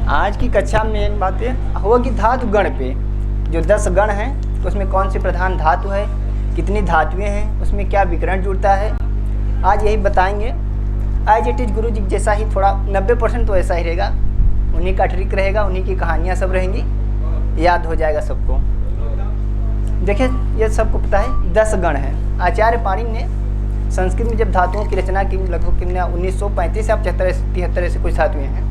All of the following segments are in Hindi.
आज की कक्षा में मेन बातें होगी धातु गण पे। जो 10 गण हैं तो उसमें कौन सी प्रधान धातु है, कितनी धातुएं हैं, उसमें क्या विकर्ण जुड़ता है, आज यही बताएंगे। आज इट इज गुरु जी जैसा ही, थोड़ा 90% तो ऐसा ही रहेगा, उन्हीं का ट्रिक रहेगा, उन्हीं की कहानियाँ सब रहेंगी, याद हो जाएगा सबको। देखिए ये सबको पता है 10 गण है। आचार्य पाणिनि ने संस्कृत में जब धातुओं की रचना की, लगभग 1935 या 73 ऐसी कुछ धातुएं हैं,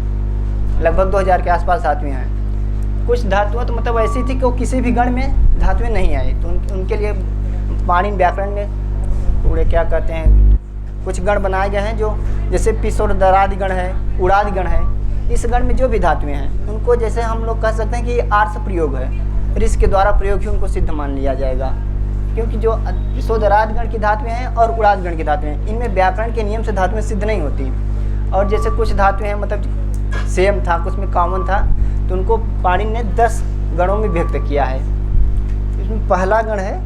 लगभग 2000 के आसपास धातुएं हैं। कुछ धातुएं तो मतलब ऐसी थी कि वो किसी भी गण में धातुएं नहीं आई, तो उनके लिए पाणिनि व्याकरण में पूरे क्या कहते हैं, कुछ गण बनाए गए हैं, जो जैसे पिसोर दरादि गण है, उड़ादि गण है। इस गण में जो भी धातुएं हैं उनको जैसे हम लोग कह सकते हैं कि ये आर्ष प्रयोग है, ऋष के द्वारा प्रयोग ही उनको सिद्ध मान लिया जाएगा, क्योंकि जो पिसोदरादि गण की धातुएं हैं और उड़ादि गण की धातुएं हैं, इनमें व्याकरण के नियम से धातुएं सिद्ध नहीं होती। और जैसे कुछ धातुएं हैं मतलब सेम था, कुछ में कॉमन था, तो उनको पाणिनि ने 10 गणों में व्यक्त किया है। इसमें पहला गण है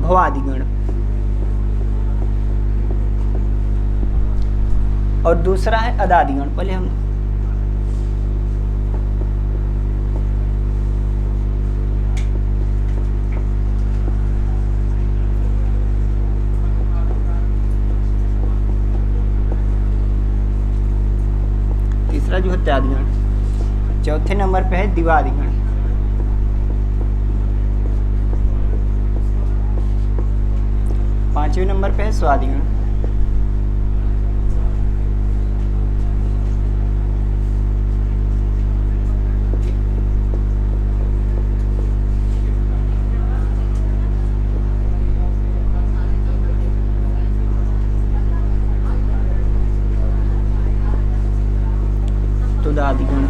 भवादि गण और दूसरा है अदादि गण। पहले हम तीसरा जो है त्यादि गण, चौथे नंबर पे है दिवादि गण, पांचवें नंबर पे है स्वादि गण, तुदादि गण,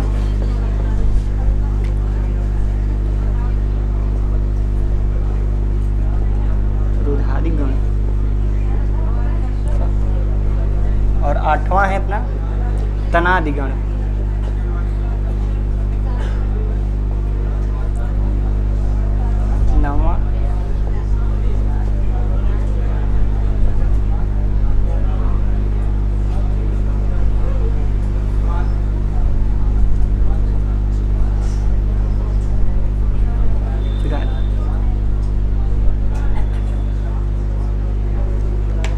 रुधादि गण और 8वां है अपना तनादि गण। नौवां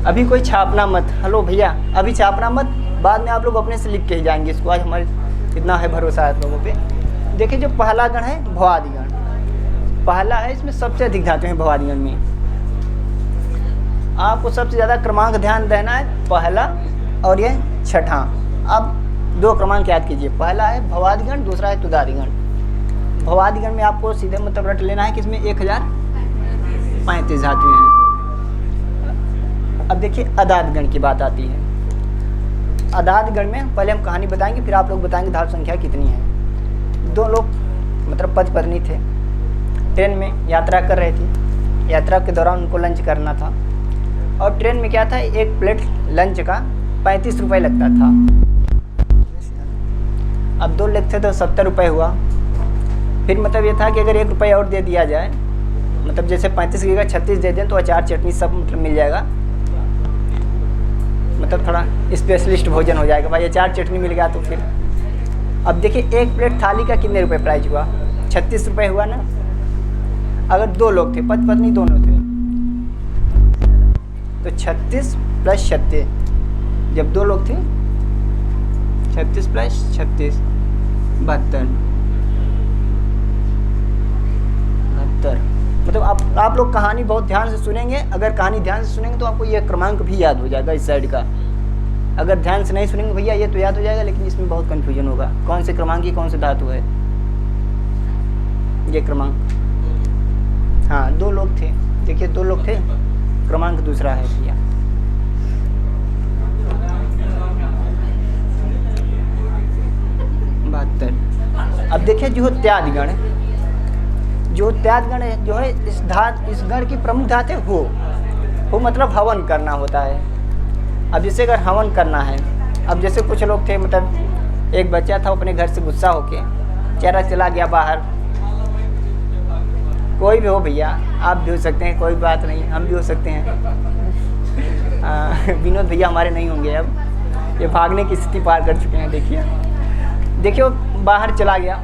अभी कोई छापना मत, हेलो भैया अभी छापना मत, बाद में आप लोग अपने से लिख के ही जाएंगे इसको। आज हमारे इतना है भरोसा है लोगों पे। देखिए जो पहला गण है भवादि गण, पहला है, इसमें सबसे अधिक धातुएं हैं भवादि गण में। आपको सबसे ज़्यादा क्रमांक ध्यान देना है, पहला और ये छठा। अब 2 क्रमांक याद कीजिए, पहला है भवादि गण, दूसरा है तुदादि गण। भवादि गण में आपको सीधे मतलब रट लेना है कि इसमें 1035 धातुएं हैं। अब देखिए अदादि गण की बात आती है। अदादि गण में पहले हम कहानी बताएंगे, फिर आप लोग बताएंगे धातु संख्या कितनी है। 2 लोग मतलब पति पत्नी थे, ट्रेन में यात्रा कर रहे थे। यात्रा के दौरान उनको लंच करना था और ट्रेन में क्या था, एक प्लेट लंच का 35 रुपये लगता था। अब 2 लोग थे तो 70 रुपये हुआ। फिर मतलब ये था कि अगर 1 रुपये और दे दिया जाए, मतलब जैसे 35 की जगह 36 दे दें तो अचार चटनी सब मतलब मिल जाएगा, मतलब थोड़ा स्पेशलिस्ट भोजन हो जाएगा भाई, अचार चटनी मिल गया तो फिर। अब देखिए एक प्लेट थाली का कितने रुपए प्राइस हुआ, 36 रुपये हुआ ना। अगर 2 लोग थे, पति पत्नी दोनों थे, तो 36 + 36, जब 2 लोग थे 36 + 36 72। मतलब आप लोग कहानी बहुत ध्यान से सुनेंगे। अगर कहानी ध्यान से सुनेंगे तो आपको ये क्रमांक भी याद हो जाएगा इस साइड का। अगर ध्यान से नहीं सुनेंगे भैया ये तो याद हो जाएगा, लेकिन इसमें बहुत कन्फ्यूजन होगा, कौन से क्रमांक की कौन से धातु है। ये क्रमांक, हाँ 2 लोग थे, देखिए 2 लोग थे, क्रमांक दूसरा है भैया। अब देखिए जो त्यादि गण, जो त्यादि गण जो है इस गण की प्रमुख धातु है हो मतलब हवन करना होता है। अब जैसे अगर हवन करना है, अब जैसे कुछ लोग थे, मतलब एक बच्चा था अपने घर से गुस्सा होके चेहरा चला गया बाहर, कोई भी हो भैया, आप भी हो सकते हैं, कोई बात नहीं, हम भी हो सकते हैं। विनोद भैया हमारे नहीं होंगे अब, ये भागने की स्थिति पार कर चुके हैं। देखिए वो बाहर चला गया।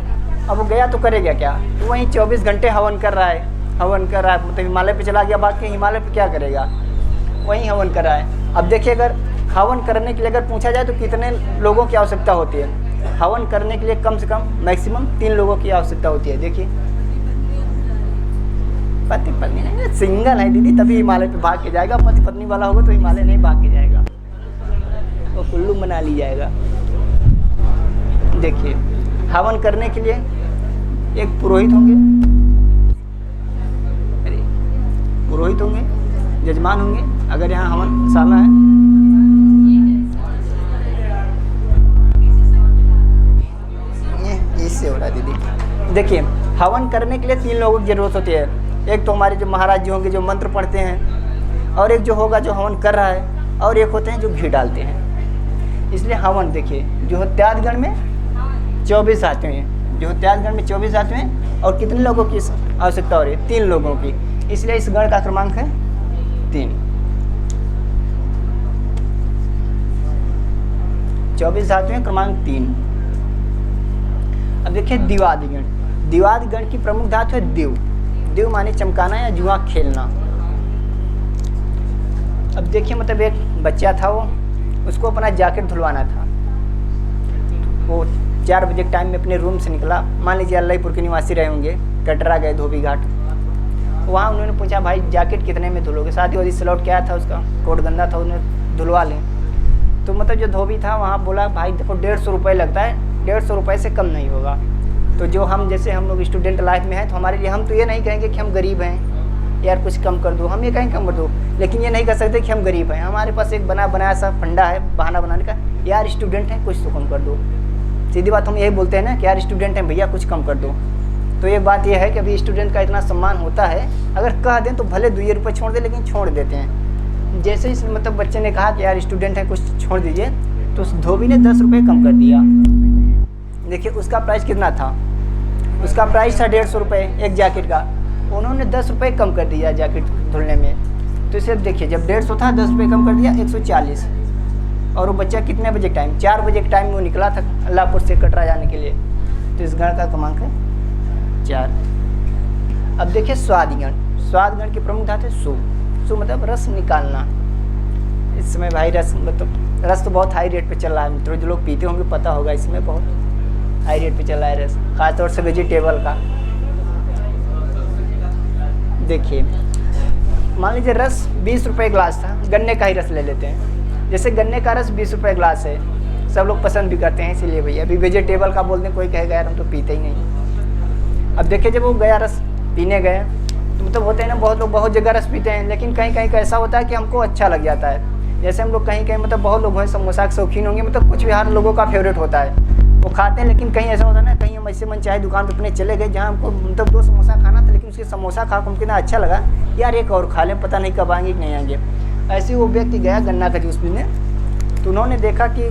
अब वो गया तो करेगा क्या, तो वहीं 24 घंटे हवन कर रहा है, मतलब हिमालय पे चला गया भाग के, हिमालय पे क्या करेगा, वहीं हवन कर रहा है। अब देखिए अगर हवन करने के लिए अगर पूछा जाए तो कितने लोगों की आवश्यकता होती है, हवन करने के लिए कम से कम मैक्सिमम 3 लोगों की आवश्यकता होती है। देखिए पति पत्नी नहीं, सिंगल है दीदी तभी हिमालय पे भाग के जाएगा, पति पत्नी वाला होगा तो हिमालय नहीं भाग के जाएगा, वो कुल्लू मनाली जाएगा। देखिए हवन करने के लिए एक पुरोहित होंगे, पुरोहित होंगे, यजमान होंगे। अगर यहाँ हवनशाला है, इससे हो रहा है दीदी। देखिए हवन करने के लिए 3 लोगों की जरूरत होती है। एक तो हमारे जो महाराज जी होंगे जो मंत्र पढ़ते हैं, और एक जो होगा जो हवन कर रहा है, और एक होते हैं जो घी डालते हैं। इसलिए हवन देखिए जो है त्यागगण में 24 आते हैं, जो त्यागगण में 24 आते हैं, और कितने लोगों की आवश्यकता हो रही है, 3 लोगों की। इसलिए इस गण का क्रमांक है 3। 24 धातु हैं, क्रमांक 3। अब देखिए दिवादिगण। दिवादिगण की प्रमुख धातु है दिव। दिव माने चमकाना या जुआ खेलना। अब देखिए मतलब एक बच्चा था, वो उसको अपना जैकेट धुलवाना था। वो 4 बजे के टाइम में अपने रूम से निकला। मान लीजिए अल्लाहपुर के निवासी रहे होंगे, कटरा गए धोबी घाट। वहाँ उन्होंने पूछा भाई जैकेट कितने में धुलोगे, शादी वादी से लौट के आया था, उसका कोट गंदा था, उन्हें धुलवा लें। तो मतलब जो धोबी था वहाँ बोला भाई देखो 150 रुपये लगता है, 150 रुपये से कम नहीं होगा। तो जो हम जैसे हम लोग स्टूडेंट लाइफ में हैं तो हमारे लिए हम तो ये नहीं कहेंगे कि हम गरीब हैं यार कुछ कम कर दो, हम ये कहेंगे कम कर दो, लेकिन ये नहीं कर सकते कि हम गरीब हैं। हमारे पास एक बनाया सा फंडा है बहाना बनाने का, यार स्टूडेंट हैं कुछ तो कम कर दो। सीधी बात हम यही बोलते हैं ना कि यार स्टूडेंट हैं भैया कुछ कम कर दो। तो ये बात यह है कि अभी स्टूडेंट का इतना सम्मान होता है, अगर कह दें तो भले 2 रुपये छोड़ दें लेकिन छोड़ देते हैं। जैसे इस मतलब बच्चे ने कहा कि यार स्टूडेंट है कुछ छोड़ दीजिए, तो उस धोबी ने 10 रुपये कम कर दिया। देखिए उसका प्राइस कितना था, उसका प्राइस था 150 रुपये एक जैकेट का, उन्होंने 10 रुपये कम कर दिया जैकेट धुलने में। तो इसे देखिए जब 150 था 10 रुपये कम कर दिया 140। और वो बच्चा कितने बजे टाइम, 4 बजे के टाइम में वो निकला था अल्लाहपुर से कटरा जाने के लिए। तो इस गण का क्रमांक है 4। अब देखिए स्वादिगण। स्वादगण की प्रमुख धातु है सु। सु मतलब रस निकालना। इस समय भाई रस मतलब रस तो बहुत हाई रेट पे चल रहा है मित्रों, जो लोग पीते होंगे पता होगा, इसमें बहुत हाई रेट पे चल रहा है रस, खासतौर से वेजिटेबल का। देखिए मान लीजिए रस 20 रुपये गिलास था, गन्ने का ही रस ले लेते हैं। जैसे गन्ने का रस 20 रुपये गिलास है, सब लोग पसंद भी करते हैं, इसीलिए भैया अभी वेजिटेबल का बोलते हैं, कोई कहेगा यार हम तो पीते ही नहीं। अब देखिए जब वो गया रस पीने गए तो मतलब होते हैं ना, बहुत लोग बहुत जगह रस पीते हैं, लेकिन कहीं कहीं का ऐसा होता है कि हमको अच्छा लग जाता है। जैसे हम लोग कहीं कहीं मतलब बहुत लोग हैं समोसा के शौकीन होंगे, मतलब कुछ बिहार लोगों का फेवरेट होता है, वो खाते हैं। लेकिन कहीं ऐसा होता है ना, कहीं हम ऐसे मन चाहे दुकान पे अपने चले गए जहाँ हमको मतलब 2 समोसा खाना था, लेकिन उसके समोसा खा हमको कितना अच्छा लगा, यार एक और खा लें, पता नहीं कब आएंगे कि नहीं आएंगे। ऐसे वो व्यक्ति गया गन्ना का जूस पीने, तो उन्होंने देखा कि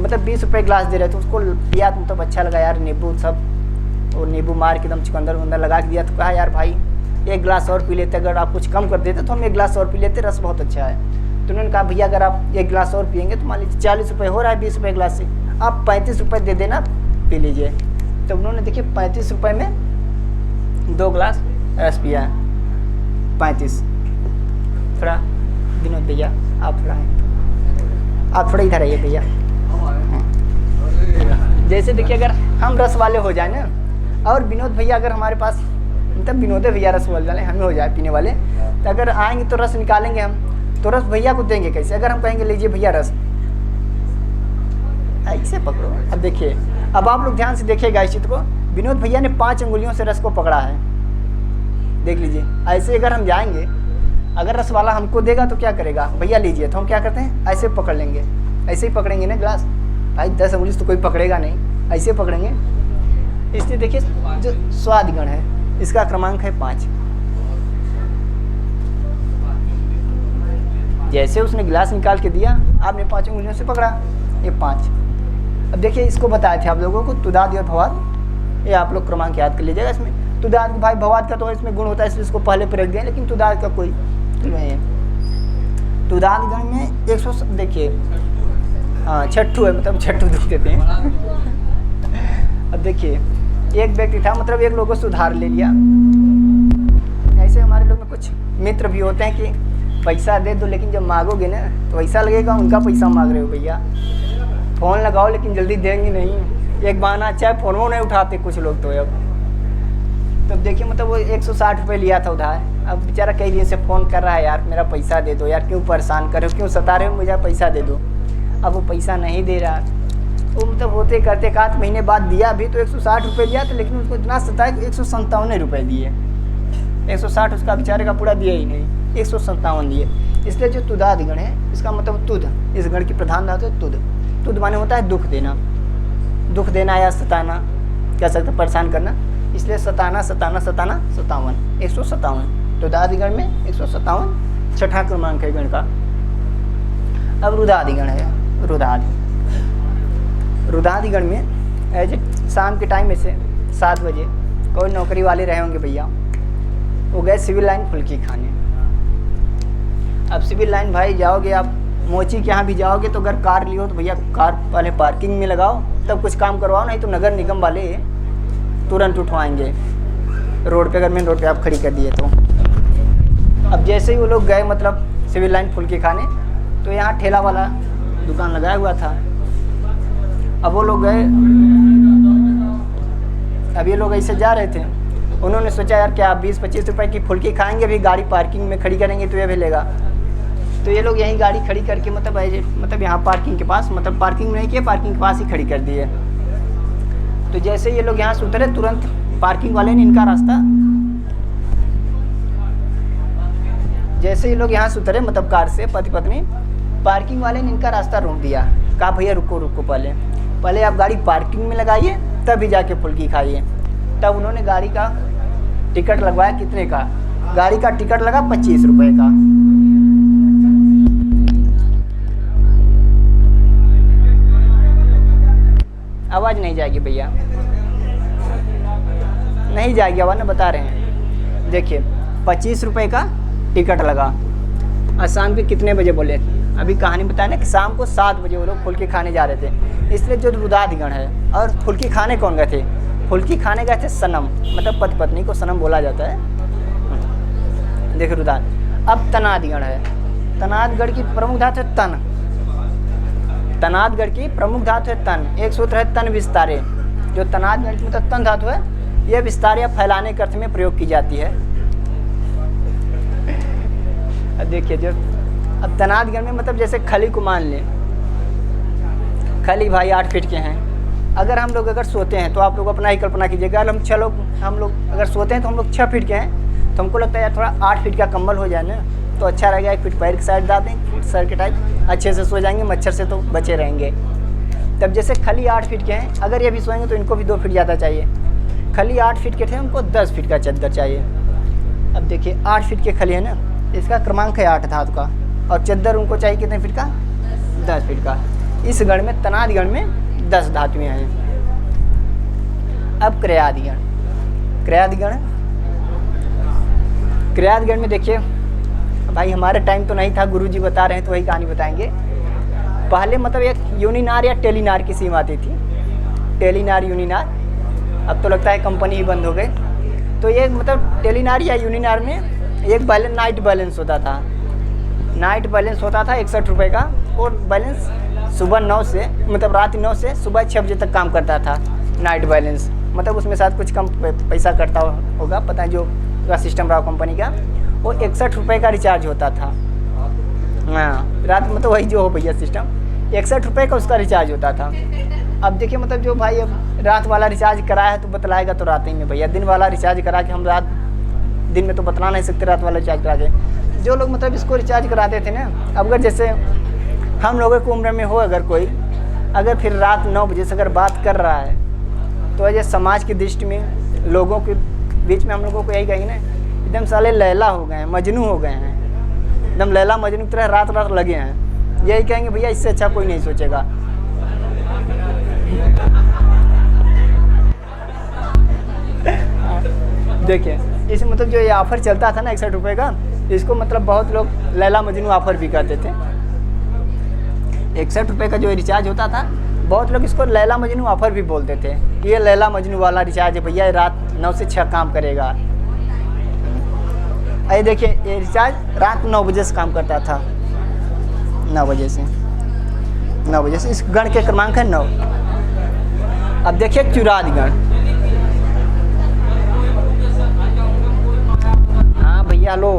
मतलब 20 रुपये गिलास दे रहे थे, उसको पिया तो मतलब अच्छा लगा यार, नींबू सब और नींबू मार के एकदम चुकंदर वंदर लगा के दिया। तो कहा यार भाई 1 गिलास और पी लेते, अगर आप कुछ कम कर देते तो हम 1 गिलास और पी लेते, रस बहुत अच्छा है। तो उन्होंने कहा भैया अगर आप 1 गिलास और पियेंगे तो मान लीजिए 40 रुपये हो रहा है 20 रुपये गिलास से, आप 35 रुपये दे देना, पी लीजिए। तो उन्होंने देखिए 35 रुपये में 2 गिलास रस पिया। 35 थोड़ा विनोद भैया आप थोड़ा इधर आइए भैया। जैसे देखिए अगर हम रस वाले हो जाए ना, और विनोद भैया अगर हमारे पास मतलब विनोद भैया रस वाले हमें हो जाए पीने वाले, तो अगर आएंगे तो रस निकालेंगे हम, तो रस भैया को देंगे कैसे? अगर हम कहेंगे लीजिए भैया रस, ऐसे पकड़ो। अब देखिए, अब आप लोग ध्यान से देखिएगा इस चित्र को, विनोद भैया ने 5 अंगुलियों से रस को पकड़ा है, देख लीजिए। ऐसे अगर हम जाएंगे, अगर रस वाला हमको देगा तो क्या करेगा, भैया लीजिए, तो हम क्या करते हैं ऐसे पकड़ लेंगे, ऐसे ही पकड़ेंगे ना गिलास। भाई 10 अंगुली तो कोई पकड़ेगा नहीं, ऐसे पकड़ेंगे। इसलिए देखिए जो स्वादगण है इसका क्रमांक है 5। जैसे उसने गिलास निकाल के दिया, आपने 5 उंगलियों से पकड़ा, ये 5। अब देखिए इसको बताए थे आप लोगों को तुदाद और भवाद, ये आप लोग क्रमांक याद कर लीजिएगा। इसमें तुदाद भाई भवाद का तो इसमें गुण होता है इसलिए इसको पहले पर रख दिया, लेकिन तुदाद का कोई नहीं है। तुदाद गण में 100 देखिए हाँ छट्ठू है, मतलब छट्ठू दुख देते हैं। अब देखिए एक व्यक्ति था, मतलब एक लोगों को सुधार ले लिया। ऐसे हमारे लोग में कुछ मित्र भी होते हैं कि पैसा दे दो, लेकिन जब मांगोगे ना तो ऐसा लगेगा उनका पैसा मांग रहे हो भैया। फ़ोन लगाओ लेकिन जल्दी देंगे नहीं। एक बहाना अच्छा है, फ़ोन वो नहीं उठाते कुछ लोग तो। अब देखिए मतलब वो 160 रुपये लिया था उधार। अब बेचारा कई दिन से फ़ोन कर रहा है, यार मेरा पैसा दे दो यार, क्यों परेशान कर रहे हो, क्यों सता रहे हो, मुझे पैसा दे दो। अब वो पैसा नहीं दे रहा। वो मतलब होते करते 1 महीने बाद दिया भी तो 160 रुपये लिया था, लेकिन उसको इतना सताया कि 157 रुपये दिए। 160 उसका बेचारे का पूरा दिया ही नहीं, 157 दिए। इसलिए जो तुदादि गण है, इसका मतलब तुद, इस गण की प्रधान धातु है तुद। तुद माने होता है दुख देना, दुख देना या सताना, कह सकते परेशान करना। इसलिए सताना सताना सताना 57, 157। तुदादि गण में 157 छठा क्रमांक है गण का। अब रुदादि गण है, रुदादि। रुदादि गण में एज शाम के टाइम में से 7 बजे कोई नौकरी वाले रहे होंगे भैया, वो गए सिविल लाइन फुल्की खाने। अब सिविल लाइन भाई जाओगे आप, मोची के यहाँ भी जाओगे तो अगर कार लियो तो भैया कार वाले पार्किंग में लगाओ, तब कुछ काम करवाओ, नहीं तो नगर निगम वाले तुरंत उठवाएंगे रोड पे, अगर मेन रोड पे आप खड़ी कर दिए तो। अब जैसे ही वो लोग गए मतलब सिविल लाइन फुल्की खाने, तो यहाँ ठेला वाला दुकान लगाया हुआ था। अब वो लोग गए, अब ये लोग ऐसे जा रहे थे, उन्होंने सोचा यार क्या 20-25 रुपए की फुल्की खाएंगे, भी गाड़ी पार्किंग में खड़ी करेंगे तो ये भी लेगा। तो ये लोग यहीं गाड़ी खड़ी करके मतलब यहाँ पार्किंग के पास, मतलब पार्किंग नहीं किया, पार्किंग के पास ही खड़ी कर दी है। तो जैसे ये लोग यहाँ से उतरे, तुरंत पार्किंग वाले ने इनका रास्ता, जैसे ये लोग यहाँ से उतरे मतलब कार से पति पत्नी, पार्किंग वाले ने इनका रास्ता रोक दिया। कहा भैया रुको रुको, पहले आप गाड़ी पार्किंग में लगाइए तभी जाके फुल्की खाइए। तब उन्होंने गाड़ी का टिकट लगवाया, कितने का? गाड़ी का टिकट लगा 25 रुपये का। आवाज़ नहीं जाएगी भैया, नहीं जाएगी आवाज़ ना, बता रहे हैं। देखिए 25 रुपये का टिकट लगा। और शाम के कितने बजे बोले? अभी कहानी बताया ना कि शाम को 7 बजे वो लोग फुल्की खाने जा रहे थे। इसलिए जो रुदादि गण है, और फुल्की खाने कौन गए थे? फुल्की खाने गए थे सनम, मतलब पति पत्नी को सनम बोला जाता है। देखिए रुदाद। अब तनादि गण है। तनाद गण की प्रमुख धातु है तन। तनाद गण की प्रमुख धातु है तन। एक सूत्र है तन विस्तारे। जो तनाद गण की मतलब तन धातु है, यह विस्तार या फैलाने के अर्थ में प्रयोग की जाती है। अब देखिए जो अब तनाद गण में मतलब जैसे खली को मान लें, खली भाई 8 फीट के हैं। अगर हम लोग अगर सोते हैं तो आप लोग अपना ही कल्पना कीजिएगा, हम लोग अगर सोते हैं तो हम लोग 6 फीट के हैं, तो हमको लगता है यार थोड़ा 8 फीट का कंबल हो जाए ना तो अच्छा रहेगा। 1 फीट पैर की साइड डाल दें, सर के टाइप अच्छे से सो जाएंगे, मच्छर से तो बचे रहेंगे। तब जैसे खली 8 फीट के हैं, अगर ये भी सोएंगे तो इनको भी 2 फीट ज़्यादा चाहिए। खली 8 फीट के थे, उनको 10 फीट का चद्दर चाहिए। अब देखिए 8 फीट के खली है ना, इसका क्रमांक है 8 धातु का, और चद्दर उनको चाहिए कितने फीट का? 10 फीट का। इस गण में तनादि गण में 10 धातुएं हैं। अब क्रियादि गण। क्रियादि गण, क्रियादि गण में देखिए भाई हमारे टाइम तो नहीं था, गुरुजी बता रहे हैं तो वही कहानी बताएंगे। पहले मतलब एक यूनिनार या टेलीनार की सीमा आती थी, टेलीनार यूनिनार। अब तो लगता है कंपनी ही बंद हो गई। तो ये मतलब टेलीनार या यूनिनार में एक बैलेंस, नाइट बैलेंस होता था। नाइट बैलेंस होता था 61 रुपये का, और बैलेंस सुबह 9 से मतलब रात 9 से सुबह 6 बजे तक काम करता था। नाइट बैलेंस मतलब उसमें शायद कुछ कम पैसा कटता होगा, पता है जो का सिस्टम रहा कंपनी का। वो 61 रुपये का रिचार्ज होता था। हाँ रात में तो वही जो हो भैया सिस्टम, 61 रुपये का उसका रिचार्ज होता था। अब देखिए मतलब जो भाई अब रात वाला रिचार्ज कराया है तो बतलाएगा तो रात ही में भैया, दिन वाला रिचार्ज करा के हम रात दिन में तो बतला नहीं सकते, रात वाला रिचार्ज करा के। जो लोग मतलब इसको रिचार्ज कराते थे ना, अब अगर जैसे हम लोगों की उम्र में हो अगर कोई, अगर फिर रात 9 बजे से अगर बात कर रहा है तो ये समाज की दृष्टि में लोगों के बीच में हम लोगों को यही कहेंगे ना, एकदम साले लैला हो गए हैं, मजनू हो गए हैं, एकदम लैला मजनू की तरह रात रात लगे हैं। यही कहेंगे भैया, इससे अच्छा कोई नहीं सोचेगा। देखिए इस मतलब जो ये ऑफ़र चलता था ना 61 रुपये का, इसको मतलब बहुत लोग लैला मजनू ऑफ़र भी करते थे। 61 रुपये का जो रिचार्ज होता था, बहुत लोग इसको लैला मजनू ऑफ़र भी बोलते थे। ये लैला मजनू वाला रिचार्ज है भैया, रात 9 से 6 काम करेगा। ये देखिए, ये रिचार्ज रात 9 बजे से काम करता था, 9 बजे से। इस गण के क्रमांक है 9। अब देखिए चुराद गण। हाँ भैया, लो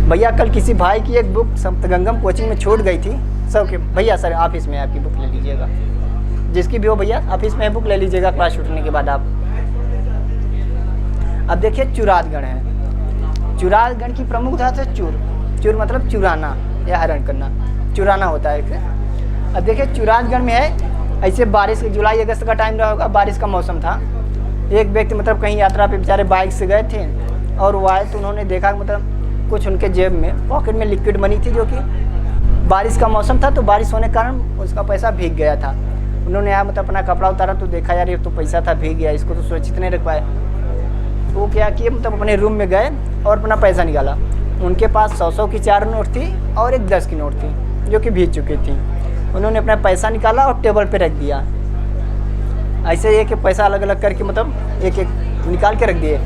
भैया, कल किसी भाई की एक बुक सप्तगंगम कोचिंग में छूट गई थी। सबके भैया सर ऑफिस में आपकी बुक ले लीजिएगा, जिसकी भी हो भैया ऑफिस में बुक ले लीजिएगा क्लास छूटने के बाद आप। अब देखिए चुराद गण है। चुराद गण की प्रमुख धातु है चूर। चूर मतलब चुराना या हरण करना, चुराना होता है इसे। अब देखिए चुराद गण में है, ऐसे बारिश, जुलाई अगस्त का टाइम रहा होगा, बारिश का मौसम था। एक व्यक्ति मतलब कहीं यात्रा पे बेचारे बाइक से गए थे और वो आए तो उन्होंने देखा मतलब कुछ उनके जेब में, पॉकेट में लिक्विड मनी थी, जो कि बारिश का मौसम था तो बारिश होने के कारण उसका पैसा भीग गया था। उन्होंने यहाँ मतलब अपना कपड़ा उतारा तो देखा यार ये तो पैसा था भीग गया, इसको तो सुरक्षित नहीं रख पाए। तो वो क्या किए, मतलब अपने रूम में गए और अपना पैसा निकाला। उनके पास 100 की 4 नोट थी और एक 10 की नोट थी, जो कि भीग चुकी थी। उन्होंने अपना पैसा निकाला और टेबल पे रख दिया। ऐसे एक पैसा अलग अलग करके मतलब एक एक निकाल के रख दिए।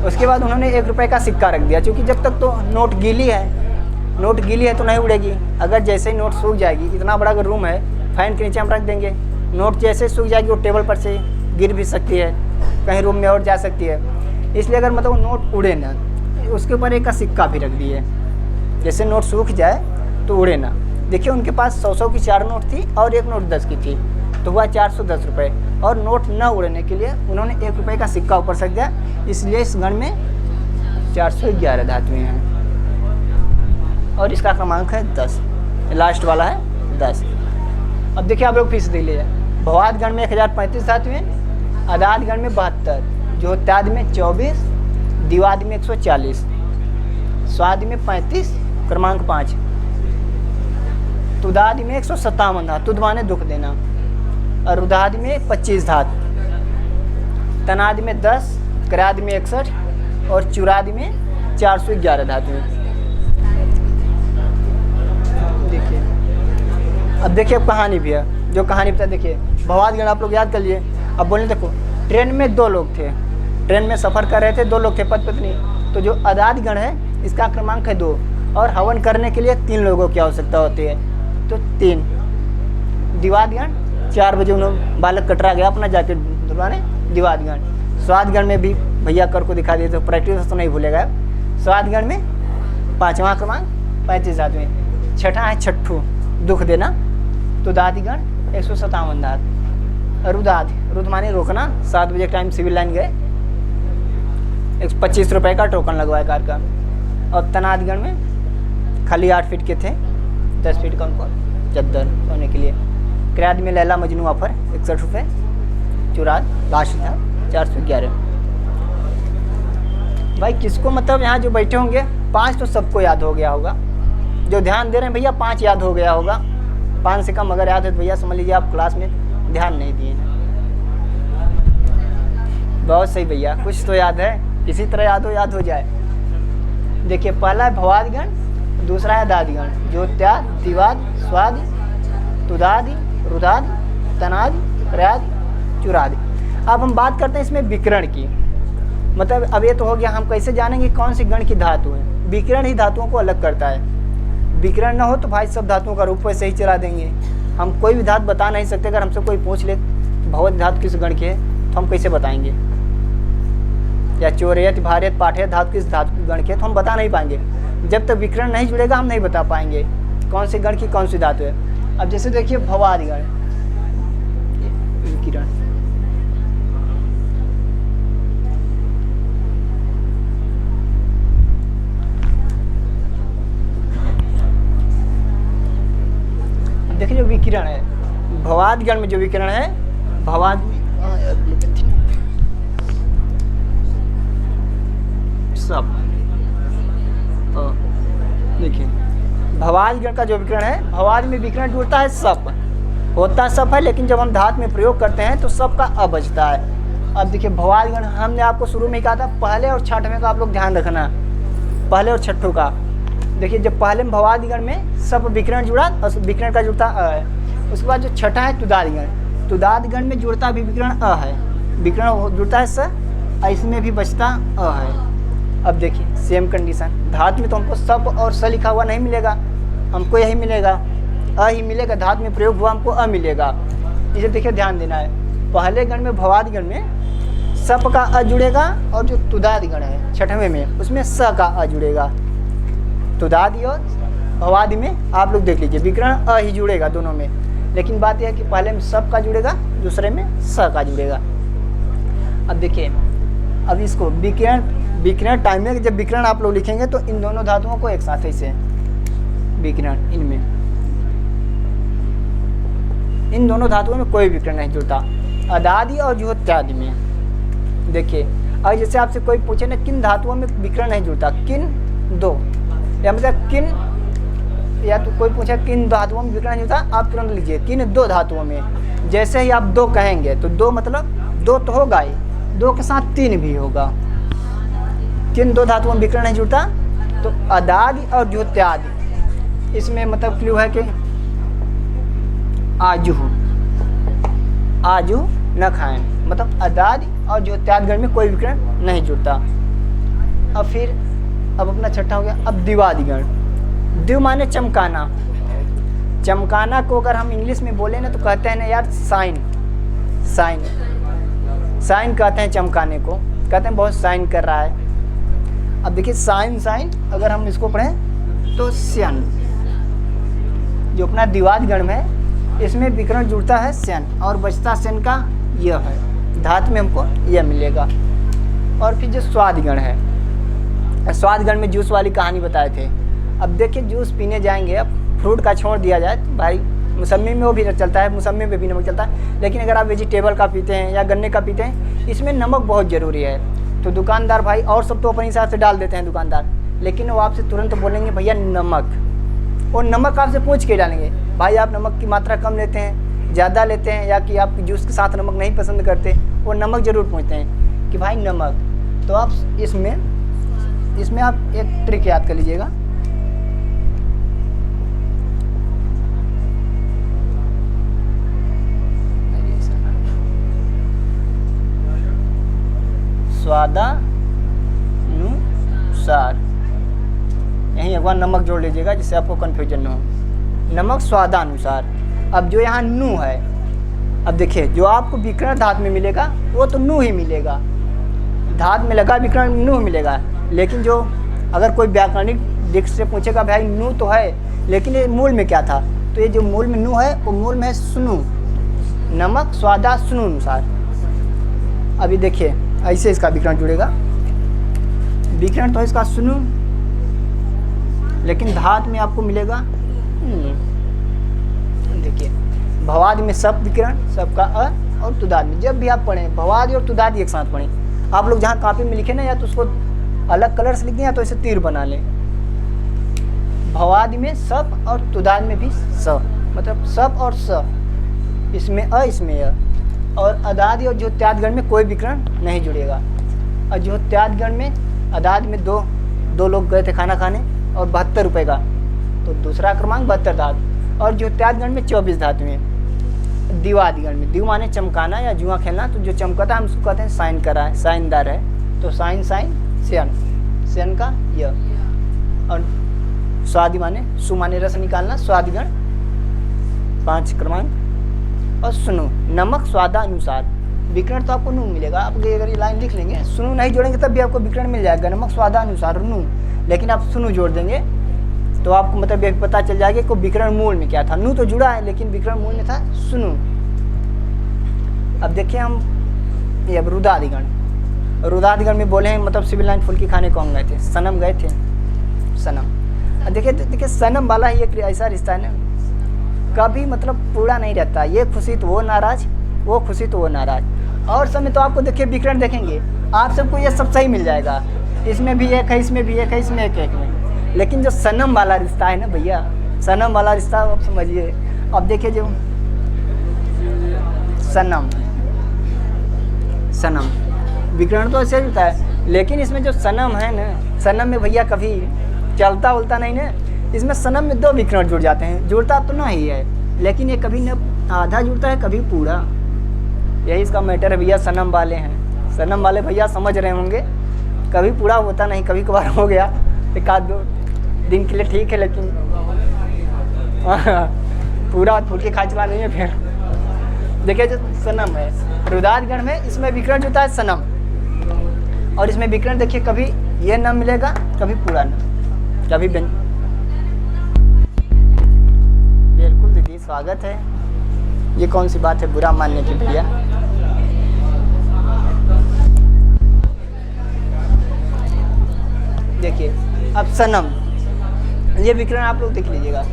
उसके बाद उन्होंने 1 रुपये का सिक्का रख दिया, क्योंकि जब तक तो नोट गीली है तो नहीं उड़ेगी। अगर जैसे ही नोट सूख जाएगी, इतना बड़ा अगर रूम है, फैन के नीचे हम रख देंगे, नोट जैसे सूख जाएगी वो टेबल पर से गिर भी सकती है, कहीं रूम में और जा सकती है। इसलिए अगर मतलब वो नोट उड़े ना, उसके ऊपर एक का सिक्का भी रख दिए, जैसे नोट सूख जाए तो उड़े ना। देखिए उनके पास 100 की 4 नोट थी और एक नोट 10 की थी, तो हुआ 410 रुपये। और नोट न उड़ने के लिए उन्होंने 1 रुपये का सिक्का ऊपर रख दिया। इसलिए इस गण में 411 धातुएँ हैं और इसका क्रमांक है 10, लास्ट वाला है 10। अब देखिए आप लोग फीस दे लीजिए। भवाद गण में 1035 धातुएँ, अदाद गण में 72, ज्योत्यादि में 24, दिवादि में 140, स्वादि में 35, क्रमांक 5, तुदादि में 157 धातु, तुद माने दुख देना, और रुदादि में 25 धातु, तनादि में 10, क्रादि में 61 और चुरादि में 411 धातु। देखिए अब देखिए अब कहानी भी है, जो कहानी बता। देखिए भवाद गण आप लोग याद कर लिए। अब बोलने देखो, ट्रेन में 2 लोग थे, ट्रेन में सफ़र कर रहे थे, 2 लोग थे पति पत्नी। तो जो अदाद गण है इसका क्रमांक है 2 और हवन करने के लिए 3 लोगों की आवश्यकता होती है, तो 3। दिवाद गण 4 बजे उन्होंने बालक कटरा गया अपना जाके दुर्बाने दिवाद गण। स्वाद गण में भी भैया कर को दिखा दिए तो प्रैक्टिस तो नहीं भूलेगा। स्वाद गण में 5वां क्रमांक 35 धातु में। छठा है छठू, दुख देना, तो दादी गण 157 धातु। रुदाद, रुद माने रोकना, 7 बजे टाइम सिविल लाइन गए, 125 रुपये का टोकन लगवाया कार का। और तनाद गण में खाली 8 फीट के थे, 10 फीट का उनको चद्दर होने के लिए। क्राद में लैला मजनू ऑफर 61 रुपये। चुराद लास्ट था 411। भाई किसको मतलब यहाँ जो बैठे होंगे 5 तो सबको याद हो गया होगा, जो ध्यान दे रहे हैं भैया 5 याद हो गया होगा। 5 से कम अगर याद है तो भैया समझ लीजिए आप क्लास में ध्यान नहीं दिए। बहुत सही भैया, कुछ तो याद है, किसी तरह याद हो जाए। देखिए पहला है भवाद गण, दूसरा है दाद गण, ज्योत्याद, दिवाद, स्वाद, तुदादि, रुदादि, तनादि, क्रादि, चुरादि। अब हम बात करते हैं इसमें विकरण की। मतलब अब ये तो हो गया, हम कैसे जानेंगे कौन सी गण की धातु है। विकरण ही धातुओं को अलग करता है। विकरण ना हो तो भाई सब धातुओं का रूप वैसे ही चला देंगे। हम कोई भी धातु बता नहीं सकते। अगर हमसे कोई पूछ ले भवत धातु किस गण की है तो हम कैसे बताएंगे, या चोरयत, भारत, पाठयत धातु किस धातु गण की है तो हम बता नहीं पाएंगे। जब तक विकरण नहीं जुड़ेगा हम नहीं बता पाएंगे कौन सी गण की कौन सी धातु है। अब जैसे देखिए भवादि गण, विकरण, देखिए जो विकिरण है भवाद गण में, जो विकिरण है भवाद में सब, देखिए भवाद गण का जो विकरण है, भवाद में विकरण जुड़ता है सप, होता सप है, लेकिन जब हम धातु में प्रयोग करते हैं तो सप का अ बचता है। अब देखिए भवाद गण हमने आपको शुरू में ही कहा था, पहले और छठवें का आप लोग ध्यान रखना, पहले और छठों का। देखिए जब पहले में भवाद गण में सब विकरण जुड़ा और विकरण का जुड़ता अ है, उसके बाद जो छठा है तुदाद गण। तुदाद गण में जुड़ता भी विकर्ण अ है, विकर्ण जुड़ता है स, और इसमें भी बचता अ है। अब देखिए सेम कंडीशन, धातु में तो हमको सप और स लिखा हुआ नहीं मिलेगा, हमको यही मिलेगा, अ ही मिलेगा। धातु में प्रयोग हुआ हमको अ मिलेगा। इसे देखिए ध्यान देना है, पहले गण में भवादि गण में सप का अ जुड़ेगा, और जो तुदादि गण है छठवें में उसमें स का अ जुड़ेगा। तुदादि और भवादि में आप लोग देख लीजिए विकर्ण अ ही जुड़ेगा दोनों में, लेकिन बात यह है कि पहले में सप का जुड़ेगा, दूसरे में स का जुड़ेगा। अब देखिए, अब इसको विकर्ण टाइम में जब विकर्ण आप लोग लिखेंगे तो इन दोनों धातुओं को एक साथ ऐसे विकर्ण, इनमें इन दोनों धातुओं में कोई विकर्ण नहीं जुड़ता। अदादि और जुहोत्यादि में देखिए, अब जैसे आपसे कोई पूछे ना किन धातुओं में विकर्ण नहीं जुड़ता, किन दो, या मतलब किन, या तो कोई पूछे किन धातुओं में विकर्ण नहीं जुड़ता, आप तुरंत लीजिए किन दो धातुओं में। जैसे ही आप दो कहेंगे तो दो मतलब दो तो होगा ही, दो के साथ तीन भी होगा। किन दो धातुओं में विकर्ण नहीं जुड़ता, तो अदादि और जुहोत्यादि, इसमें मतलब क्लू है कि आजू न खाएं, मतलब अदादि और जुहोत्यादि गण में कोई विकर्ण नहीं जुड़ता। अब अपना छठा हो गया, अब द्विवादि गण। द्विव माने चमकाना। चमकाना को अगर हम इंग्लिश में बोले ना तो कहते हैं ना यार साइन, साइन, साइन कहते हैं चमकाने को, कहते हैं बहुत साइन कर रहा है। अब देखिए साइन, साइन अगर हम इसको पढ़ें तो स्यन, जो अपना द्विवाद गण में है इसमें विकर्ण जुड़ता है स्यन, और बचता स्यन का यह है, धातु में हमको यह मिलेगा। और फिर जो स्वादगण है, स्वादगण में जूस वाली कहानी बताए थे। अब देखिए जूस पीने जाएंगे, अब फ्रूट का छोड़ दिया जाए तो भाई मौसमी में वो भी चलता है, मौसमी में भी नमक चलता है, लेकिन अगर आप वेजिटेबल का पीते हैं या गन्ने का पीते हैं, इसमें नमक बहुत ज़रूरी है। तो दुकानदार भाई और सब तो अपने हिसाब से डाल देते हैं दुकानदार, लेकिन वो आपसे तुरंत बोलेंगे भैया नमक, और नमक आपसे पूछ के डालेंगे भाई आप नमक की मात्रा कम लेते हैं, ज़्यादा लेते हैं, या कि आप जूस के साथ नमक नहीं पसंद करते, वो नमक ज़रूर पूछते हैं कि भाई नमक। तो आप इसमें आप एक ट्रिक याद कर लीजिएगा, स्वादानुसार, यहीं एक बार नमक जोड़ लीजिएगा जिससे आपको कन्फ्यूजन न हो। नमक स्वादानुसार। अब जो यहाँ नू है, अब देखिए जो आपको विकर्ण धातु में मिलेगा वो तो नू ही मिलेगा, धातु में लगा विकर्ण नू मिलेगा। लेकिन जो अगर कोई व्याकरणिक दिक्कत से पूछेगा भाई नू तो है लेकिन ये मूल में क्या था, तो ये जो मूल में नू है वो मूल में है सुनु, नमक स्वादा सुनु अनुसार। अभी देखिए ऐसे इसका विकर्ण जुड़ेगा, विकर्ण तो इसका सुनु, लेकिन धातु में आपको मिलेगा देखिए भवादि में सब विकर्ण, सबका अ, और तुदादि में जब भी आप पढ़ें भवादि और तुदादि एक साथ पढ़ें। आप लोग जहाँ कॉपी में लिखे ना, या तो उसको अलग कलर से लिख दें या तो इसे तीर बना लें। भवादि में सब और तुदादि में भी स, मतलब सब और स, इसमें अ इसमें अ। और अदादि और ज्योत्यादि गण में कोई विकर्ण नहीं जुड़ेगा। और ज्योत्यादि गण में अदादि में दो लोग गए थे खाना खाने और 72 रुपये का, तो दूसरा क्रमांक 72 धातु। और ज्योत्यादि गण में 24 धातु हैं। द्विवादि गण में, द्विव माने चमकाना या जुआ खेलना, तो जो चमकता है हम उसको कहते हैं साइन करा है, साइनदार है, तो साइन साइन स्यन, स्यन का य। और स्वादि माने सु माने रस निकालना, स्वादि गण 5 क्रमांक। और सुनु नमक स्वादा अनुसार, विकर्ण तो आपको नू मिलेगा। आप अगर ये लाइन लिख लेंगे, सुनु नहीं जोड़ेंगे तब भी आपको विकर्ण मिल जाएगा, नमक स्वादा अनुसार नू, लेकिन आप सुनु जोड़ देंगे तो आपको मतलब ये पता चल जाएगा कि विकर्ण मूल में क्या था। नू तो जुड़ा है लेकिन विकर्ण मूल में था सुनु। अब देखिए हम ये अब रुदादिगण, रुदादिगण में बोले हैं मतलब सिविल लाइन फुल्की खाने कौन गए थे, सनम गए थे, सनम। देखिए सनम वाला ही एक ऐसा रिश्ता है ना, कभी मतलब पूरा नहीं रहता, ये खुशी तो वो नाराज, वो खुशी तो वो नाराज। और समय तो आपको देखिए विकर्ण देखेंगे आप सबको ये सब सही मिल जाएगा, इसमें भी एक है, इसमें भी एक है, इसमें एक में। लेकिन जो सनम वाला रिश्ता है ना भैया, सनम वाला रिश्ता आप समझिए। अब देखिए जो सनम, सनम विकर्ण तो ऐसे होता है, लेकिन इसमें जो सनम है ना, सनम में भैया कभी चलता उलता नहीं ना, इसमें सनम में 2 विकर्ण जुड़ जाते हैं, जुड़ता तो ना ही है, लेकिन ये कभी न आधा जुड़ता है कभी पूरा। यही इसका मैटर है भैया। सनम वाले हैं, सनम वाले भैया समझ रहे होंगे। कभी पूरा होता नहीं, कभी कभार हो गया एक आध 2 दिन के लिए ठीक है, लेकिन पूरा फूट के खा चला नहीं है। फिर देखिए जो सनम है रुदातगण में, इसमें विकरण जुड़ता है सनम, और इसमें विकरण देखिए कभी ये न मिलेगा कभी पूरा न, कभी बिल्कुल दीदी स्वागत है। ये कौन सी बात है बुरा मानने की भैया। देखिए अब सनम, ये विकरण आप लोग देख लीजिएगा।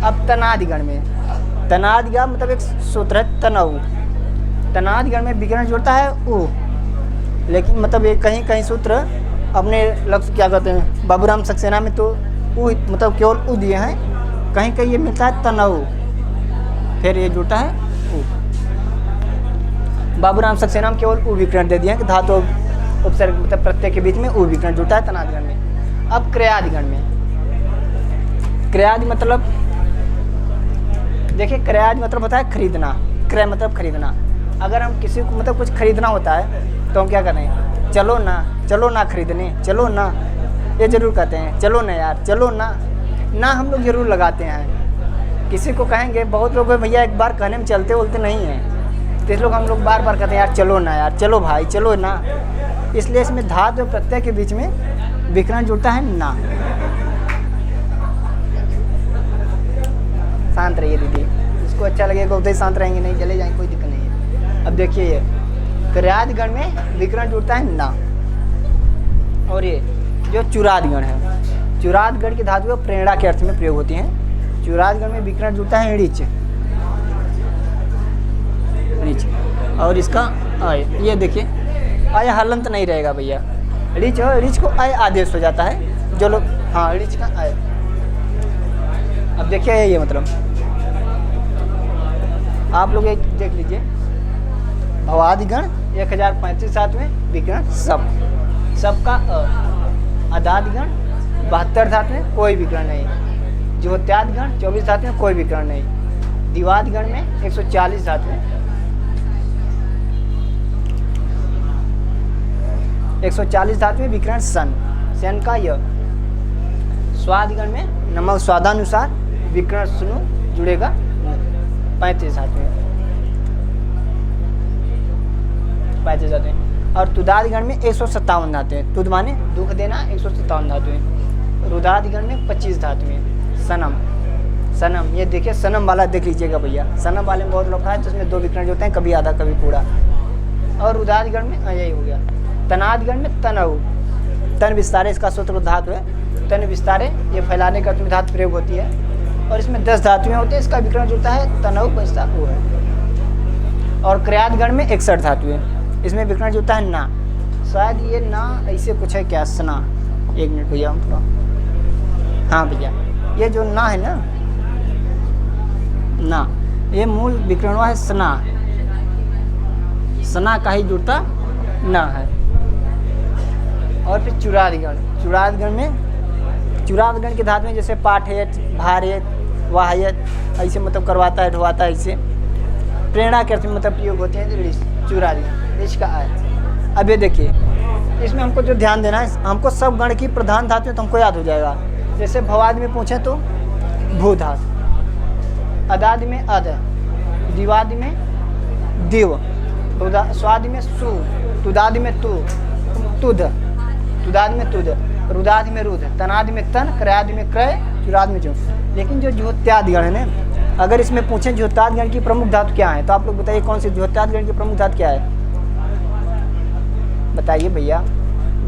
अब तनादिगण में, तनादिगण मतलब एक सूत्र है तनऊ। तनादिगण में विकरण जुड़ता है उ, लेकिन मतलब ये कहीं कहीं सूत्र अपने लक्ष्य क्या कहते हैं, बाबूराम सक्सेना में तो उ मतलब केवल उ दिए हैं, कहीं कहीं ये मिलता है तनऊ, फिर ये जुड़ता है उ। बाबूराम सक्सेना में केवल उ विकरण दे दिए हैं कि धातु उपसर्ग मतलब प्रत्यय के बीच में उ विकरण जुड़ता है तनादिगण में। अब क्रयादिगण में, क्रयादि मतलब देखिए क्रयादि मतलब होता है खरीदना। क्रय मतलब खरीदना। अगर हम किसी को मतलब कुछ खरीदना होता है तो हम क्या कहते हैं, चलो ना खरीदने, चलो ना, ये ज़रूर कहते हैं चलो ना यार, चलो ना हम लोग ज़रूर लगाते हैं। किसी को कहेंगे, बहुत लोग भैया एक बार कहने में चलते बोलते नहीं हैं, तो इस लोग हम लोग बार बार कहते हैं यार चलो ना यार, चलो भाई चलो ना। इसलिए इसमें धातु और प्रत्यय के बीच में विकरण जुड़ता है ना। शांत रहिए दीदी, इसको अच्छा लगेगा उधर शांत रहेंगे, नहीं चले जाएंगे कोई दिक्कत नहीं है। अब देखिए ये क्रयादिगण में विकरण जुड़ता है ना, और ये जो चुरादिगण है, चुरादिगण की धातु प्रेरणा के अर्थ में प्रयोग होती हैं। चुरादिगण में विकरण जुड़ता है ऋच, और इसका आय, ये देखिए आय हलंत नहीं रहेगा भैया, रिच को आय आदेश हो जाता है जो लोग, हाँ रिच का आय। अब देखिए ये मतलब आप लोग एक देख लीजिए, भवादिगण 1035 साथ में विकरण सब का अदादिगण 72 धातु में कोई विकरण नहीं, ज्योत्यादिगण 24 धातु में कोई विकरण नहीं, दिवादिगण में 140 धातु में 140 धातु में विकरण सन का य। स्वादिगण में नमक स्वादानुसार विकरण सुनु जुड़ेगा 35 धातु में, 35 धातु में। और तुदादिगण में 157 धातु हैं, तुद माने दुख देना, 157 धातु हैं। रुदादिगण में 25 धातु हैं। सनम ये देखिए सनम वाला देख लीजिएगा भैया, सनम वाले में बहुत लफड़ा है, जिसमें 2 विकरण जो होते हैं, कभी आधा कभी पूरा। और रुदादिगण में यही हो गया। तनादिगण में तनऊ, तन विस्तारे इसका सूत्र धातु है, तन विस्तारे ये फैलाने का धातु प्रयोग होती है, और इसमें 10 धातुएं होती हैं, इसका विकरण जुड़ता है तनऊ बचता वो है। और क्रयादिगण में 61 धातुएं, इसमें विकरण जुड़ता है ना। शायद ये ना ऐसे कुछ है क्या, सना, 1 मिनट भैया हम थोड़ा, हाँ भैया ये जो ना है ना ये मूल विकरण है सना का ही जुड़ता ना है। और फिर चुरादिगण के धातु में जैसे पाठयत, भारयत, वाहयत, ऐसे मतलब करवाता है, ढोवाता है, ऐसे प्रेरणा के अर्थ में मतलब प्रयोग होते हैं चुरादिगण, ऋच का आय। अब ये देखिए इसमें हमको जो ध्यान देना है, हमको सब गण की प्रधान धातु तो हमको याद हो जाएगा। जैसे भवादि में पूछे तो भू धातु, अदादि में अद, दिवादि में दिव, स्वादि में सु, तुदादि में तु, तुद, तुदादि में तुद, रुदादि में रुद, तनादि में तन, क्रयादि में क्रय, चुरादि में चु। लेकिन जो ज्योत्यादिगण है ना, अगर इसमें पूछें ज्योत्यादिगण की प्रमुख धातु क्या है, तो आप लोग बताइए कौन सी ज्योत्यादिगण की प्रमुख धातु क्या है, बताइए भैया।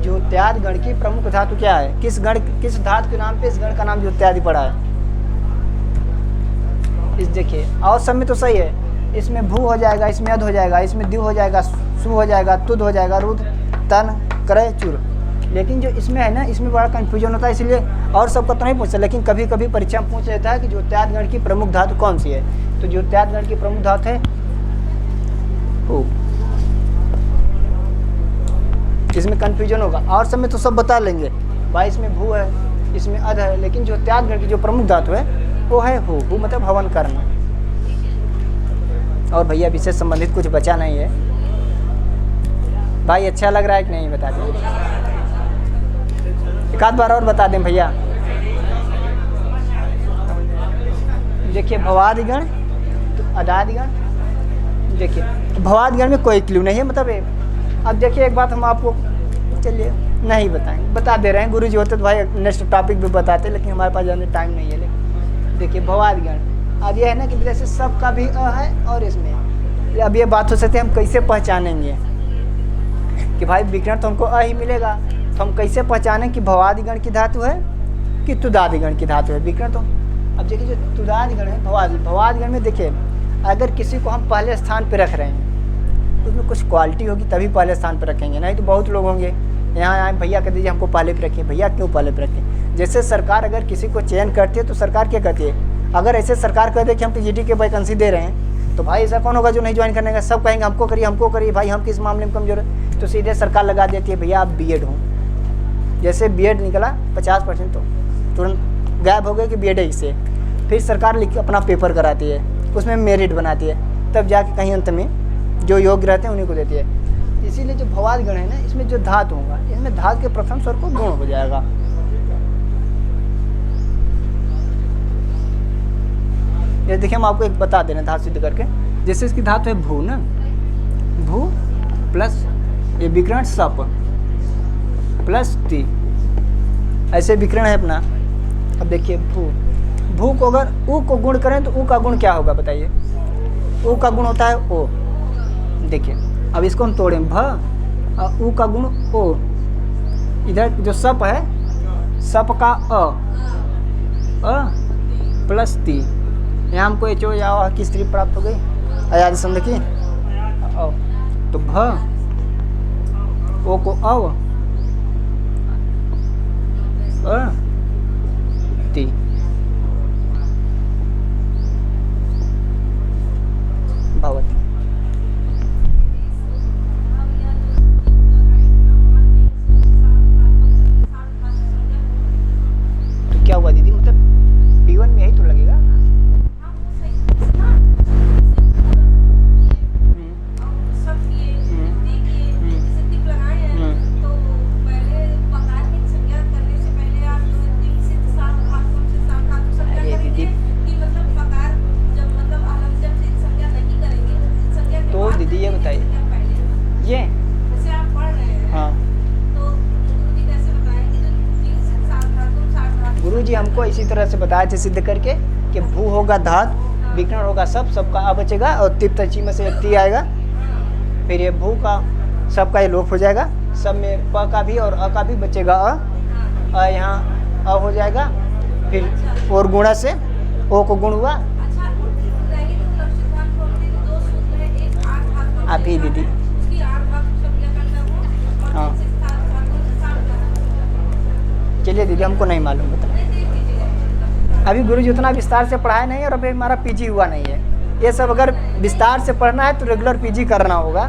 ज्योत्यादिगण की प्रमुख धातु क्या है, किस धातु के नाम पे इस गण का नाम ज्योत्यादि पड़ा है। इस देखिए और सब में तो सही है, इसमें भू हो जाएगा, इसमें अध हो जाएगा, इसमें दिव हो जाएगा, सु हो जाएगा, तुद हो जाएगा, रुद, तन, क्रय, चुर। लेकिन जो इसमें है ना, इसमें बड़ा कन्फ्यूजन होता है, इसलिए और सबका तो नहीं पूछता, लेकिन कभी कभी परीक्षा में पूछ लेता है कि ज्योत्यादिगण की प्रमुख धातु कौन सी है। तो ज्योत्यादिगण की प्रमुख धातु है ओ। इसमें कन्फ्यूजन होगा, और सब में तो सब बता लेंगे भाई, इसमें भू है, इसमें अध है, लेकिन ज्योत्यादिगण की जो प्रमुख धातु है वो है हु मतलब हवन करना। और भैया विषय संबंधित कुछ बचा नहीं है। भाई अच्छा लग रहा है कि नहीं बता दें, एक आध बार और बता दें भैया। देखिए भवादिगण तो अदादिगण, देखिए भवादिगण में कोई क्लू नहीं है, मतलब अब देखिए एक बात हम आपको चलिए नहीं बताएंगे, बता दे रहे हैं। गुरु जी होते तो भाई नेक्स्ट टॉपिक भी बताते, लेकिन हमारे पास ज़्यादा टाइम नहीं है। लेकिन देखिए भवादिगण अब ये है ना कि जैसे सबका भी अ है और इसमें अब ये बात हो सकती है हम कैसे पहचानेंगे कि भाई विकर्ण तो हमको अ ही मिलेगा, तो हम कैसे पहचानें कि भवादिगण की धातु है कि तुदादिगण की धातु है विकर्ण। तो अब देखिए जो तुदादिगण है भवादिगण में देखिए अगर किसी को हम पहले स्थान पर रख रहे हैं तो उसमें कुछ क्वालिटी होगी तभी पहले स्थान पर रखेंगे, नहीं तो बहुत लोग होंगे यहाँ आए भैया कह दीजिए हमको पहले पे रखिए, भैया क्यों पहले पे रखें। जैसे सरकार अगर किसी को चयन करती है तो सरकार क्या कहती है, अगर ऐसे सरकार कह दे कि हम पीजीटी के वैकेंसी दे रहे हैं तो भाई ऐसा कौन होगा जो नहीं ज्वाइन करने का, सब कहेंगे हमको करिए भाई हम किस मामले में कमजोर है, तो सीधे सरकार लगा देती है भैया आप बीएड हो। जैसे बीएड निकला 50% तो तुरंत गायब हो गए कि बीएड है इससे, फिर सरकार लिख अपना पेपर कराती है, उसमें मेरिट बनाती है, तब जाके कहीं अंत में जो योग्य रहते हैं उन्हीं को देती है। इसीलिए जो भवादिगण है ना इसमें जो धातु होगा इसमें धातु के प्रथम स्वर को गुण हो जाएगा। ये देखिए हम आपको एक बता दे रहे हैं धातु सिद्ध करके। जैसे इसकी धातु है भू ना, भू प्लस ये विकर्ण सप प्लस ती, ऐसे विकर्ण है अपना। अब देखिए भू को अगर ऊ को गुण करें तो ऊ का गुण क्या होगा बताइए, ऊ का गुण होता है ओ। देखिए अब इसको हम तोड़ें भ और ऊ का गुण ओ, इधर जो सप है सप का अ प्लस ती, यहाँ हमको एच ओ या की स्त्री प्राप्त हो गई आयाद संध की, तो भ ओ को अव अ ती, भवती। तो क्या हुआ दीदी, मतलब P1 में यही तो लगेगा। तो दीदी ये बताइए ये आप पढ़ रहे हैं हाँ, तो गुरुजी कैसे बताएंगे जो गुरुजी हमको इसी तरह से बताया थे सिद्ध करके कि भू होगा धात, विकर्ण होगा सबका आ बचेगा और तिप तची में से ती आएगा, फिर ये भू का सबका ये लोप हो जाएगा, सब में प का भी और अ का भी बचेगा अ यहाँ अ हो जाएगा, फिर और गुणा से ओ को गुण हुआ। अभी दीदी हाँ चलिए दीदी हमको नहीं मालूम बता, अभी गुरुजी उतना विस्तार से पढ़ाया नहीं और अभी हमारा पीजी हुआ नहीं है। ये सब अगर विस्तार से पढ़ना है तो रेगुलर पीजी करना होगा,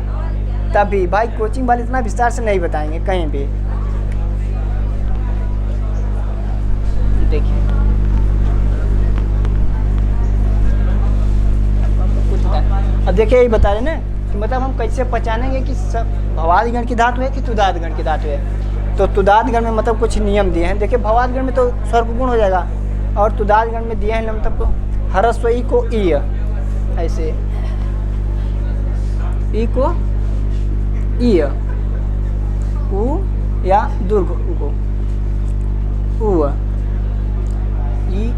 तभी भाई कोचिंग वाले इतना विस्तार से नहीं बताएंगे कहीं भी। देखिए अब देखिए यही बता रहे ना कि मतलब हम कैसे पहचानेंगे कि सब भवादिगण की धातु है कि तुदादिगण की धातु है। तो तुदादिगण में मतलब कुछ नियम दिए हैं। देखिए भवादिगण में तो स्वर गुण हो जाएगा और तुदादिगण में दिए हैं मतलब तो ह्रस्व ई को ई, ऐसे ई को ई, उ या दुर्घ उ को उ, ई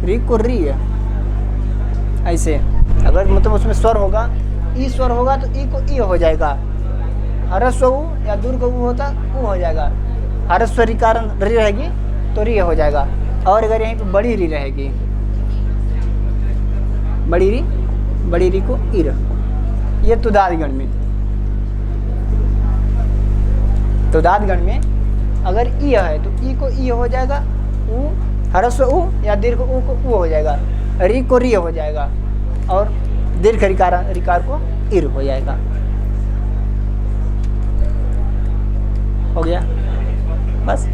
री को री, ऐसे अगर मतलब उसमें स्वर होगा ई स्वर होगा तो ई को ई हो जाएगा, ह्रस्व उ या दुर्घ उ होता उ हो जाएगा, ह्रस्व री कारण री रहेगी तो री हो जाएगा, और अगर यहीं पे बड़ी री रहेगी बड़ी री को इर, ये तुदादिगण में। तुदादिगण में अगर ई है तो ई को ई हो जाएगा, उ ह्रस्व उ या दीर्घ उ को उ हो जाएगा, री को री हो जाएगा और दीर्घ रिकार को इर हो जाएगा। हो गया बस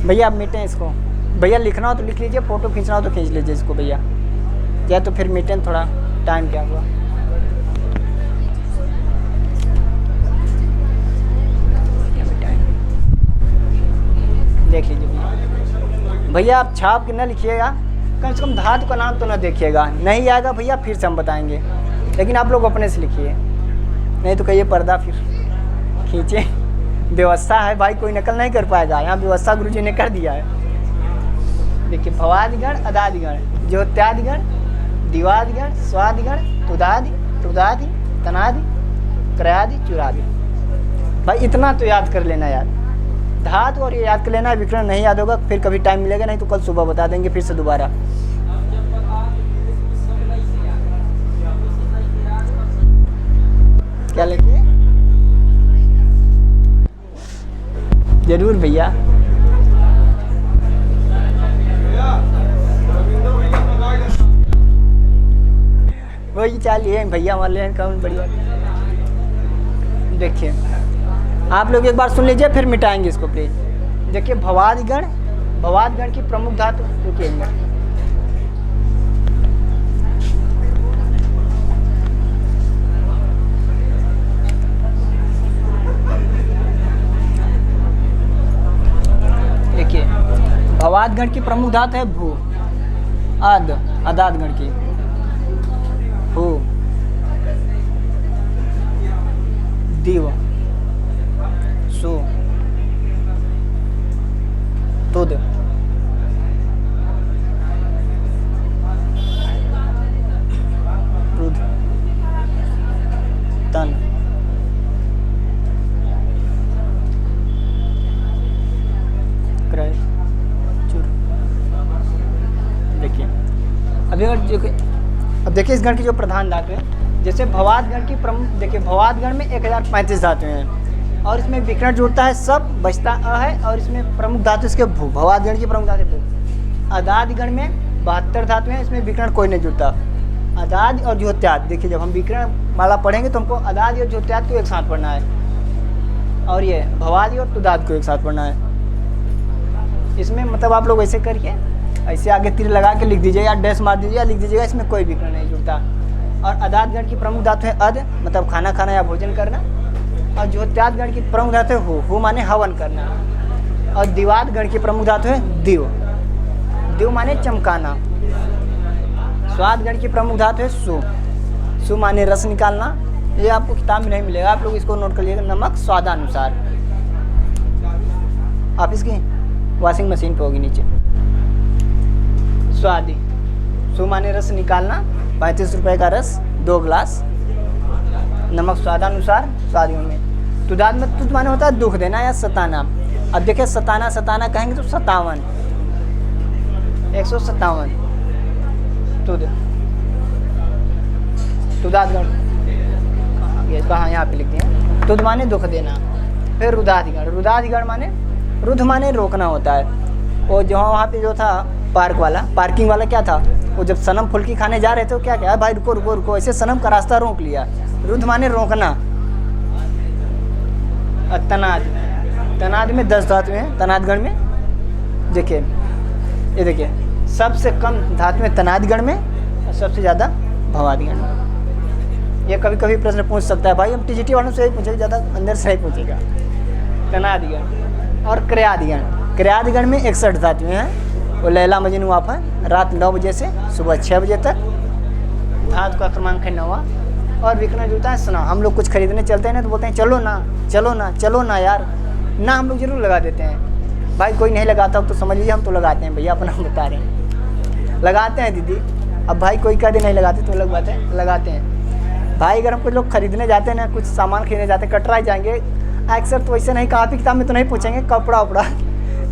भैया, आप मिटें इसको। भैया लिखना हो तो लिख लीजिए, फोटो खींचना हो तो खींच लीजिए इसको भैया। या तो फिर मीटें थोड़ा टाइम क्या हुआ। देख लीजिए भैया, आप छाप के न लिखिएगा, कम से कम धातु का नाम तो न देखिएगा। नहीं आएगा भैया फिर से हम बताएंगे, लेकिन आप लोग अपने से लिखिए, नहीं तो कहिए पर्दा फिर खींचे। व्यवस्था है भाई, कोई नकल नहीं कर पाएगा, यहाँ व्यवस्था गुरुजी ने कर दिया है। देखिए भवादिगण, अदादिगण, ज्योत्यादिगण, दिवादिगण, स्वादिगण, तुदादि, रुदादि, तनादि, क्रयादि, चुरादि। भाई इतना तो याद कर लेना यार, धातु और ये याद कर लेना। विकरण नहीं याद होगा फिर कभी टाइम मिलेगा, नहीं तो कल सुबह बता देंगे फिर से दोबारा। क्या लेके जरूर भैया। वही चाहिए भैया हमारे कम बड़ी बात। देखिए आप लोग एक बार सुन लीजिए फिर मिटाएंगे इसको प्लीज। देखिए भवादिगण, भवादिगण की प्रमुख धातु, रुकिए एक मिनट। देखिए भवादिगण की प्रमुख धातु है भू, आद, अदादगण की भू, दिव, सु, तुद, रुद, तन, क्रय, चुर। देखिए अब देखिए इस गण की जो प्रधान धातु है, जैसे भवाद गण की प्रमुख, देखिए भवाद गण में 1035 धातु हैं और इसमें विकर्ण जुड़ता है सब, बचता अ है, और इसमें प्रमुख धातु इसके भू, भवाद गण की प्रमुख धातु भू। अदादि गण में 72 धातु हैं, इसमें विकर्ण कोई नहीं जुड़ता। अदादि और ज्योत्याद, देखिए जब हम विकर्ण माला पढ़ेंगे तो हमको अदादि और ज्योत्याद को एक साथ पढ़ना है, और ये भवादि और तुदाद को एक साथ पढ़ना है। इसमें मतलब आप लोग ऐसे करके ऐसे आगे तीर लगा के लिख दीजिए या डैश मार दीजिए या लिख दीजिएगा, इसमें कोई विकर्ण नहीं जुड़ता। और अदाद गण की प्रमुख धातु है अद, मतलब खाना खाना या भोजन करना, और ज्योत्याद गण की प्रमुख धातु है हु माने हवन करना, और दिवाद गण की प्रमुख धातु है दिव, दिव माने चमकाना। स्वाद गण की प्रमुख धातु है सु, सु माने रस निकालना। ये आपको किताब में नहीं मिलेगा, आप लोग इसको नोट कर लीजिएगा, नमक स्वादानुसार। आप इसकी वॉशिंग मशीन पे होगी नीचे। स्वादि, सु माने रस निकालना, 35 रुपए का रस 2 गिलास, नमक स्वादानुसार, स्वादियों में। तुदाद में तुद माने होता है दुख देना या सताना। अब देखिए सताना, सताना कहेंगे तो 57, 157 तुद, तुदादगण कहाँ यहाँ पे लिख दिया। तुद माने दुख देना। फिर रुदादिगण, रुदादिगण माने रुद्ध माने रोकना होता है। वो जो वहाँ पे जो था पार्क वाला, पार्किंग वाला क्या था, वो जब सनम फुल्की खाने जा रहे थे तो क्या क्या भाई रुको रुको रुको, ऐसे सनम का रास्ता रोक लिया। रुद्ध माने रोकना। तनाद, तनाद में 10 धातु हैं तनादगण में। देखिए ये देखिए सबसे कम धातु में तनादगण में और सबसे ज़्यादा भवादिगण में। ये कभी कभी प्रश्न पूछ सकता है भाई, हम टीजीटी वालों से ही पूछेगा, ज़्यादा अंदर से ही पूछेगा। तनादिगण और क्रयादिगण, क्रयादिगण में 61 धातुएं हैं। वो लैला मजनू आप है, रात 9 बजे से सुबह 6 बजे तक। धातु का क्रमांक है 9वां, और विकर्ण जुड़ता है सना। हम लोग कुछ खरीदने चलते हैं ना तो बोलते हैं चलो ना चलो ना चलो ना यार, ना हम लोग जरूर लगा देते हैं। भाई कोई नहीं लगाता तो समझ लीजिए हम तो लगाते हैं भैया, अपना बता रहे हैं लगाते हैं दीदी। अब भाई कोई कह दे नहीं लगाते तो लगवाते हैं, लगाते हैं भाई। अगर हम कुछ लोग खरीदने जाते हैं ना, कुछ सामान खरीदने जाते हैं, कटरा जाएंगे अक्सर, तो वैसे नहीं कापी किताब में तो नहीं पूछेंगे, कपड़ा उपड़ा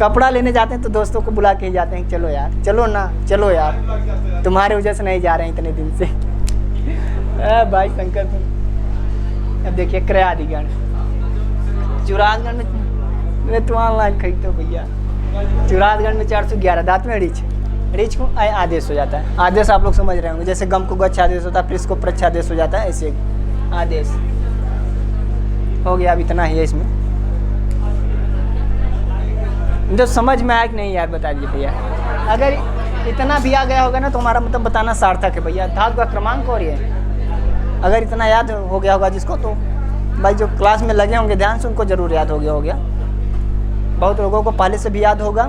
कपड़ा लेने जाते हैं तो दोस्तों को बुला के ही जाते हैं, चलो यार चलो ना चलो यार, तुम्हारे वजह से नहीं जा रहे हैं इतने दिन से। भाई शंकर तुम। अब देखिए क्रयादिगण, चुरादगण में तुम ऑनलाइन खरीदते हो भैया। चुरादगण में 411 धातु में रिच, रिच को आदेश हो जाता है। आदेश आप लोग समझ रहे होंगे, जैसे गम को गच्छ आदेश होता है, प्रिस को प्रच्छ आदेश हो जाता है, ऐसे आदेश हो गया। अब इतना ही है इसमें, तो समझ में आया कि नहीं यार बता दीजिए भैया। अगर इतना भी आ गया होगा ना तो हमारा मतलब बताना सार्थक है भैया। धातु का क्रमांक और ये अगर इतना याद हो गया होगा जिसको, तो भाई जो क्लास में लगे होंगे ध्यान से उनको ज़रूर याद हो गया। बहुत लोगों को पहले से भी याद होगा।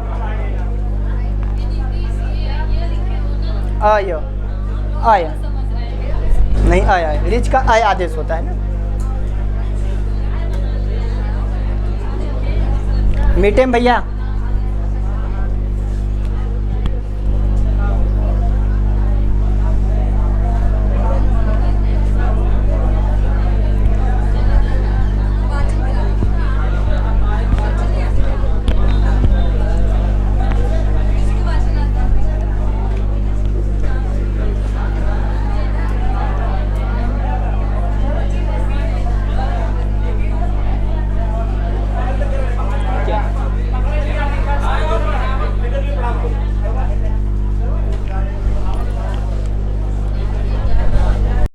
आय आय नहीं, आया रिच का आय आदेश होता है ना। मीठे में भैया